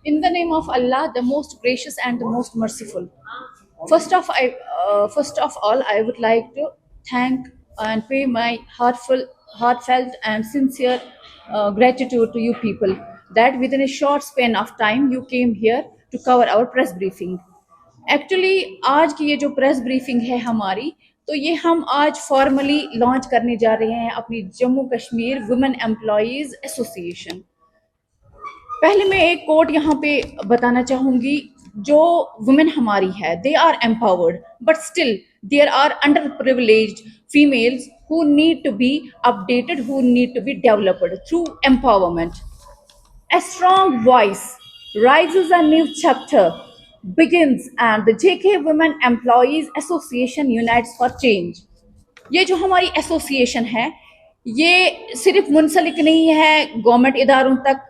In the name of Allah, the most gracious and the most merciful. First of all, I would like to thank and pay my heartfelt and sincere gratitude to you people that within a short span of time you came here to cover our press briefing. Actually آج کی یہ جو press briefing ہے ہماری، تو یہ ہم آج فارملی لانچ کرنے جا رہے ہیں اپنی جموں کشمیر ویمن امپلائیز ایسوسی ایشن. پہلے میں ایک کوٹ یہاں پہ بتانا چاہوں گی. جو وومن ہماری ہے they are empowered but still there are underprivileged families who need to be updated, who need to be developed through empowerment. A strong voice rises, a new chapter begins, and the JK Women Employees Association unites for change. یہ جو ہماری association ہے یہ صرف منسلک نہیں ہے government اداروں تک،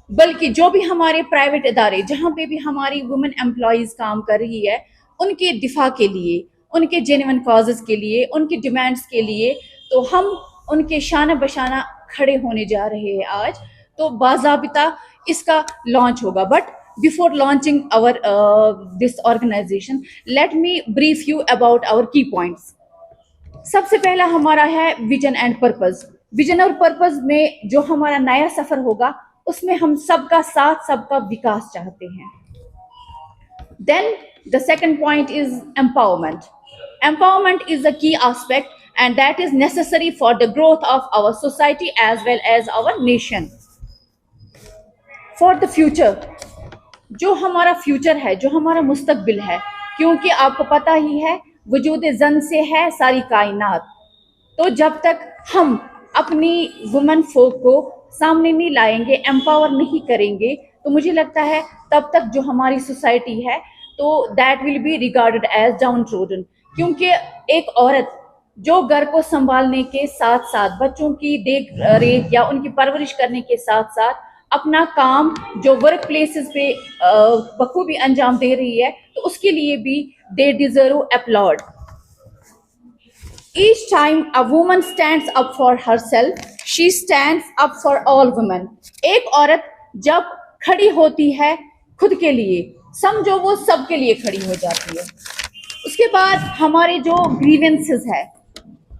بلکہ جو بھی ہمارے پرائیویٹ ادارے جہاں پہ بھی ہماری وومن امپلائیز کام کر رہی ہے ان کے دفاع کے لیے، ان کے جینوئن کازز کے لیے، ان کی ڈیمانڈس کے لیے، تو ہم ان کے شانہ بشانہ کھڑے ہونے جا رہے ہیں آج. تو باضابطہ اس کا لانچ ہوگا. But before launching our this organization, let me brief you about our key points. سب سے پہلا ہمارا ہے ویژن اینڈ پرپز. ویژن اور پرپز میں جو ہمارا نیا سفر ہوگا اس میں ہم سب کا ساتھ، سب کا وکاس چاہتے ہیں. دین the second point is empowerment. Empowerment is the key aspect and that is necessary for the growth of our society as well as our nation. For the future, جو ہمارا فیوچر ہے، جو ہمارا مستقبل ہے، کیونکہ آپ کو پتہ ہی ہے وجود زن سے ہے ساری کائنات، تو جب تک ہم اپنی وومن فوک کو سامنے نہیں لائیں گے، امپاور نہیں کریں گے، تو مجھے لگتا ہے تب تک جو ہماری سوسائٹی ہے تو that will be regarded as downtrodden. کیونکہ ایک عورت جو گھر کو سنبھالنے کے ساتھ ساتھ بچوں کی دیکھ ریکھ یا ان کی پرورش کرنے کے ساتھ ساتھ اپنا کام جو ورک پلیسز پہ بخوبی انجام دے رہی ہے، تو اس کے لیے بھی they deserve applaud. Each time a woman stands up for herself, she stands up for all women. ایک عورت جب کھڑی ہوتی ہے خود کے لیے، سمجھو وہ سب کے لیے کھڑی ہو جاتی ہے. اس کے بعد ہمارے جو گریونسز ہے،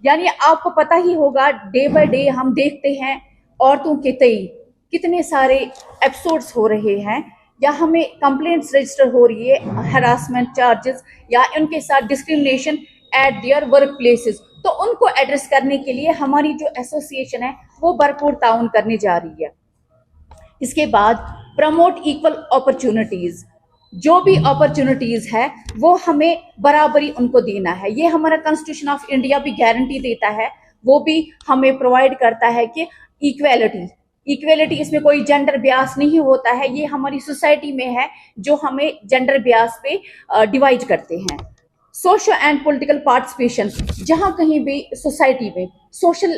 یعنی آپ کو پتہ ہی ہوگا ڈے بائی ڈے ہم دیکھتے ہیں عورتوں کے تئیں کتنے سارے ایپیسوڈس ہو رہے ہیں، یا ہمیں کمپلینٹس رجسٹر ہو رہی ہے، ہراسمنٹ چارجز یا ان کے ساتھ discrimination at their work places. تو ان کو ایڈریس کرنے کے لیے ہماری جو ایسوسیشن ہے وہ بھرپور تعاون کرنے جا رہی ہے. اس کے بعد پروموٹ ایکول اپرچونٹیز. جو بھی اپرچونٹیز ہے وہ ہمیں برابری ان کو دینا ہے. یہ ہمارا کانسٹیٹیوشن آف انڈیا بھی گارنٹی دیتا ہے، وہ بھی ہمیں پرووائڈ کرتا ہے کہ ایکویلٹی اس میں کوئی جینڈر بیاس نہیں ہوتا ہے. یہ ہماری سوسائٹی میں ہے جو ہمیں جینڈر بیاس پہ ڈیوائڈ کرتے ہیں. Social and political participation. جہاں کہیں بھی سوسائٹی میں سوشل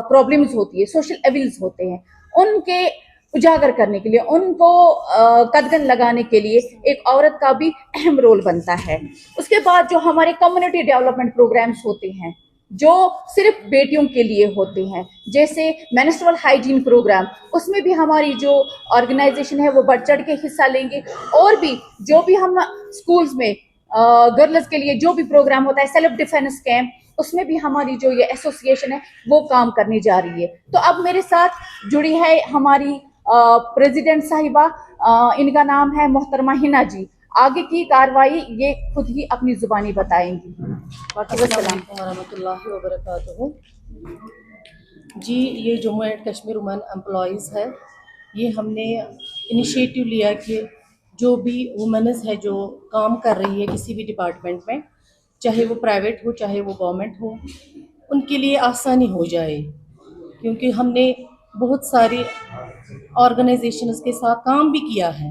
پرابلمز ہوتی ہے، سوشل ایونٹس ہوتے ہیں، ان کے اجاگر کرنے کے لیے، ان کو قدغن لگانے کے لیے ایک عورت کا بھی اہم رول بنتا ہے. اس کے بعد جو ہمارے کمیونٹی ڈیولپمنٹ پروگرامز ہوتے ہیں جو صرف بیٹیوں کے لیے ہوتے ہیں، جیسے مینسٹرول ہائیجین پروگرام، اس میں بھی ہماری جو آرگنائزیشن ہے وہ بڑھ چڑھ کے حصہ لیں گے. اور بھی جو بھی ہم اسکولز میں گرلز کے لیے جو بھی پروگرام ہوتا ہے، سیلف ڈیفینس کیمپ، اس میں بھی ہماری جو یہ ایسوسیشن ہے وہ کام کرنے جا رہی ہے. تو اب میرے ساتھ جڑی ہے ہماری پریزیڈنٹ صاحبہ، ان کا نام ہے محترمہ ہنا جی. آگے کی کاروائی یہ خود ہی اپنی زبانی بتائیں گی. السلام علیکم ورحمۃ اللہ وبرکاتہ. جی، یہ Jammu and Kashmir women employees ہے. یہ ہم نے انیشیٹو لیا کہ جو بھی وومنز ہے جو کام کر رہی ہے کسی بھی ڈپارٹمنٹ میں، چاہے وہ پرائیویٹ ہو چاہے وہ گورنمنٹ ہو، ان کے لیے آسانی ہو جائے. کیونکہ ہم نے بہت ساری آرگنائزیشنز کے ساتھ کام بھی کیا ہے،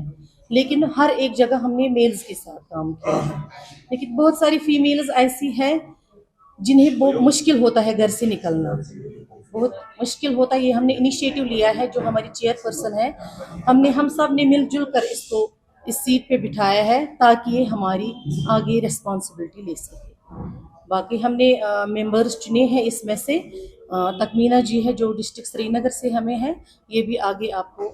لیکن ہر ایک جگہ ہم نے میلز کے ساتھ کام کیا ہے. لیکن بہت ساری فیمیلز ایسی ہیں جنہیں بہت مشکل ہوتا ہے گھر سے نکلنا، بہت مشکل ہوتا ہے. یہ ہم نے انیشیٹو لیا ہے، جو ہماری چیئر پرسن ہے، ہم سب نے مل جل کر اس کو اس سیٹ پہ بٹھایا ہے تاکہ یہ ہماری آگے ریسپانسبلٹی لے سکے. باقی ہم نے ممبرز چنے ہیں، اس میں سے تکمینہ جی ہے جو ڈسٹرکٹ سری نگر سے ہمیں ہے، یہ بھی آگے آپ کو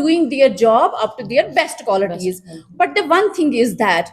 doing their job up to their best qualities. But the one thing is that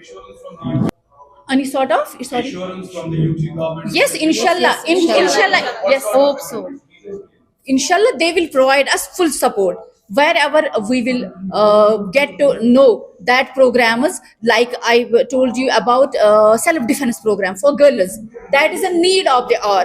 assurance from the Any sort of, sorry, assurance from the UT government yes, inshallah, inshallah, yes, Hope so. inshallah they will provide us full support wherever we will get to know that programs like I told you about self defense program for girls, that is a need of the hour.